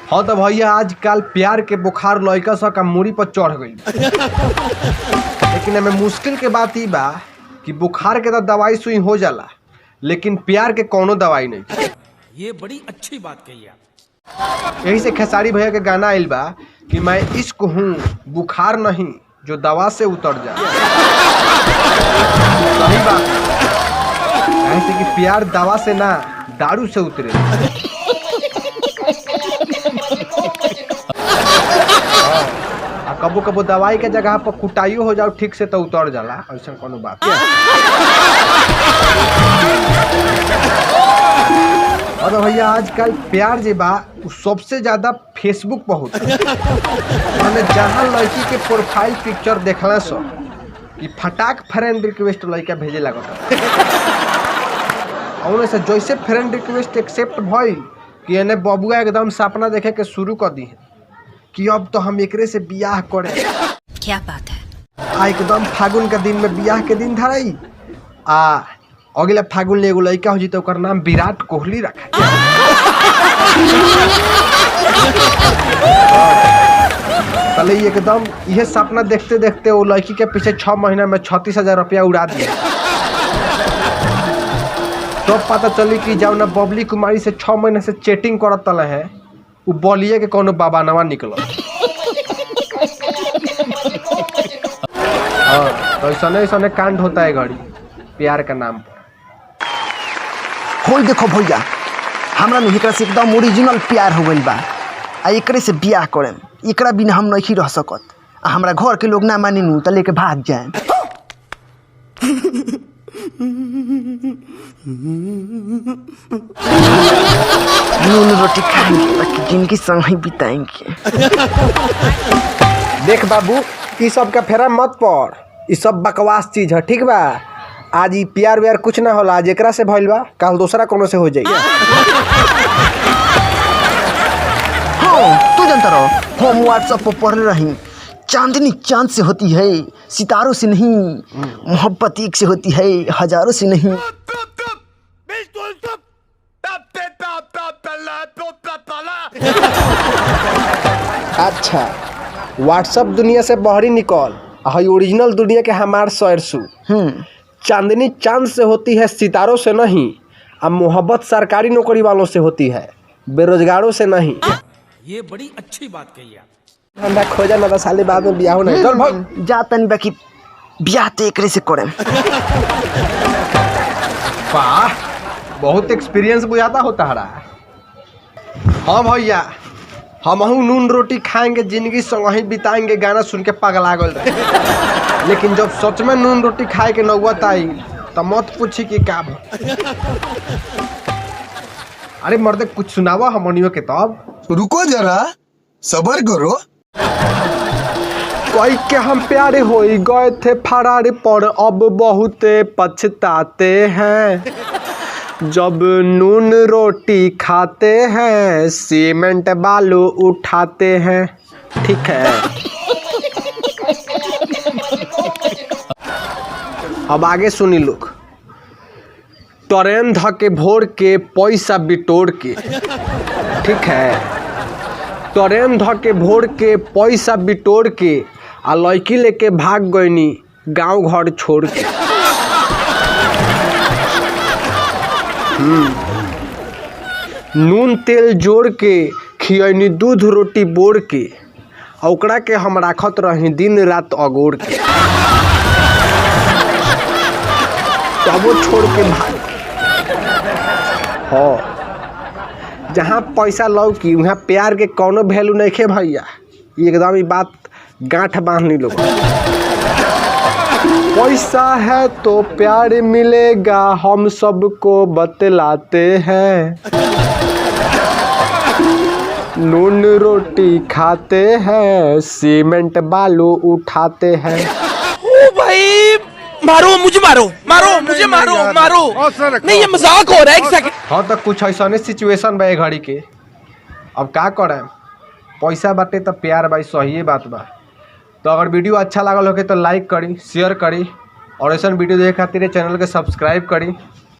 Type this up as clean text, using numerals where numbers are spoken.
हाँ तो भैया आजकल प्यार के बुखार लड़का सब का मूड़ी पर चढ़ गई। लेकिन हमें मुश्किल के बात ही बा कि बुखार के तो दवाई सुई हो जाला, लेकिन प्यार के कोनो दवाई नहीं। ये बड़ी अच्छी बात कही आप। यही से खेसारी भैया के गाना आइल बा कि मैं इश्क हूँ बुखार नहीं जो दवा से उतर जाए। सही बात, ऐसे कि प्यार दवा से ना दारू से उतरे। कबो कबो दवाई के जगह पर कुटाइयो हो जाओ ठीक से तो उतर जाला, ऐसा कोनो बात है। और भैया आजकल प्यार जे बा सबसे ज्यादा फेसबुक पर होता है। मैंने जहाँ लड़की के प्रोफाइल पिक्चर देखला सो कि फटाक फ्रेंड रिक्वेस्ट लड़का भेजे लगता और से जैसे फ्रेंड रिक्वेस्ट एक्सेप्ट भइल कि एने बबुआ एकदम सपना देखे के शुरू कर दी है कि अब तो हम एकरे से बियाह करे। क्या बात है। आ एकदम फागुन के दिन में बियाह के दिन धराई आ अगला फागुन ले एगो लड़का हो जी तो ओकर नाम विराट कोहली रखा। पहले एकदम यह सपना देखते देखते वो लड़की के पीछे 6 महीना में 36,000 रुपया उड़ा दिया। तो पता चली कि जब ना बबली कुमारी से 6 महीने से चैटिंग करत तले है वो बोलिए के कोनो बाबा नवा निकलो। तो ऐसा कांड होता है घड़ी प्यार का नाम पर। होई देखो भैया हमरा नु एकरा से एकदम ओरिजिनल प्यार हो गइल बा आ एकरे से बियाह करेम। एकरा बिना हम नहीं रह सकत आ हमरा घर के लोग ना मानी नु त लेके भाग जाए। नून रोटी खाएंगे ताकि जिंदगी संग ही बिताएंगे। देख बाबू ई सब का फेरा मत पड़, ई सब बकवास चीज है ठीक बा। आज ई प्यार व्यार कुछ ना होला, आज एकरा से भइल बा कल दूसरा कोनो से हो जाई। हाँ तू जानता रहो हम व्हाट्सएप पर पढ़ रही चांदनी चांद से होती है सितारों से नहीं, मोहब्बत एक से होती है हजारों से नहीं। अच्छा व्हाट्सएप दुनिया से बाहरी निकल, हई ओरिजिनल दुनिया के हमार सरसू। चांदनी चांद से होती है सितारों से नहीं, अब मोहब्बत सरकारी नौकरी वालों से होती है बेरोजगारों से नहीं। ये बड़ी अच्छी बात कही आप। हमरा खोजा ना साले बाद में बियाह नहीं। चल भाग जातन बाकी बियाह तो एकरे से करें। वाह बहुत एक्सपीरियंस बुझाता होता हरा। हाँ भैया हम नून रोटी खाएंगे जिंदगी संग ही बिताएंगे गाना सुन के पगला गल रहे। लेकिन जब सच में नून रोटी खाए के नौबत आई तो मत पूछी कि का। अरे मर्दे कुछ सुनावा हमनियों के तब। रुको जरा सबर करो। कोई के हम प्यारे हो गए थे फरार पर अब बहुत पछताते हैं। जब नून रोटी खाते हैं सीमेंट बालू उठाते हैं। ठीक है अब आगे सुनी लोग। ट्रेन धके भोर के पैसा बिटोर के। ठीक है ट्रेन धके भोर के पैसा बिटोर के आ लड़की लेके भाग गईनी गांव घर छोड़ के। नून तेल जोड़ के खियनी दूध रोटी बोर के ओकरा के हम राखत रही दिन रात अगोर के। तबो छोड़ के भाग। हाँ जहाँ पैसा लौकी वहाँ प्यार के कोनो वैल्यू नहीं खे भैया। एकदम ये बात गांठ बांधनी लोग। पैसा है तो प्यार मिलेगा हम सबको बतलाते हैं। नून रोटी खाते हैं सीमेंट बालू उठाते हैं। ओ भाई मारो मुझे मारो मारो मुझे मारो मारो नहीं ये मजाक हो रहा है एक सेकंड। हाँ तो कुछ ऐसा सिचुएशन बा घड़ी के। अब का करें पैसा बाटे तो प्यार भाई सही बात बा। तो अगर वीडियो अच्छा लागल हो तो लाइक करी शेयर करी और ऐसा वीडियो देखे खातिर चैनल के सब्सक्राइब करी।